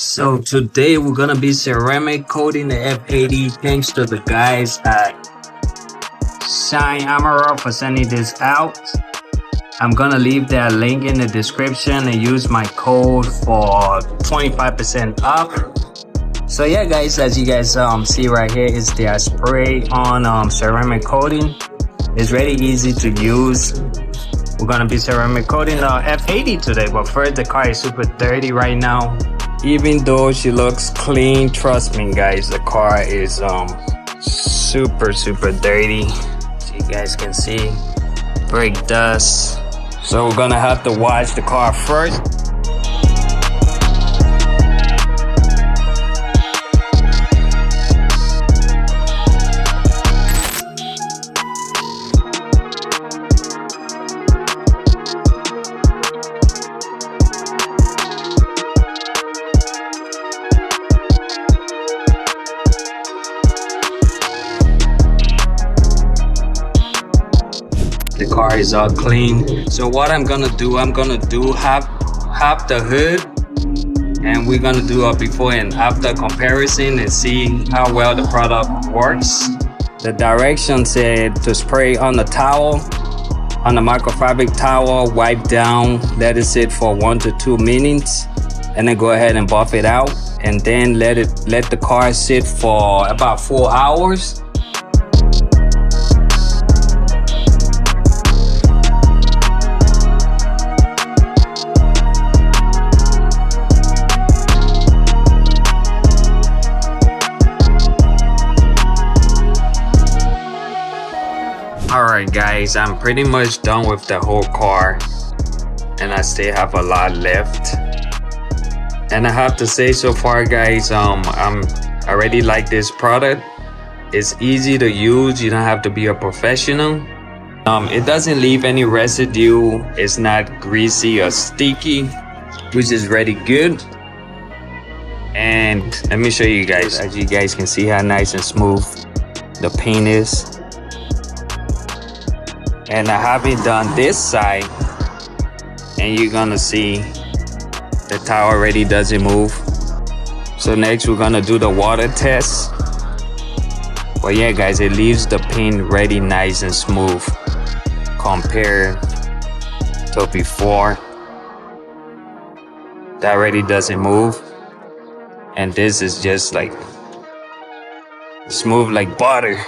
So today we're gonna be ceramic coating the F80 thanks to the guys at Shine Amara for sending this out. I'm gonna leave that link in the description and use my code for 25% off. So yeah guys, as you guys see right here is their spray on ceramic coating. It's really easy to use. We're gonna be ceramic coating the F80 today, but first the car is super dirty right now. Even though she looks clean, trust me guys, the car is super dirty. So you guys can see brake dust. So we're gonna have to wash the car first. The car is all clean. So what I'm gonna do half the hood, and we're gonna do a before and after comparison and see how well the product works. The direction said to spray on the towel, on the microfabric towel, wipe down, let it sit for 1 to 2 minutes, and then go ahead and buff it out, and then let the car sit for about 4 hours. Alright guys, I'm pretty much done with the whole car, and I still have a lot left. And I have to say so far guys, I already like this product. It's easy to use, you don't have to be a professional. It doesn't leave any residue, it's not greasy or sticky, which is really good. And let me show you guys, as you guys can see how nice and smooth the paint is. And I haven't done this side, and you're gonna see the towel already doesn't move. So next we're gonna do the water test. But yeah guys, it leaves the paint really nice and smooth compared to before. That already doesn't move, and this is just like smooth like butter.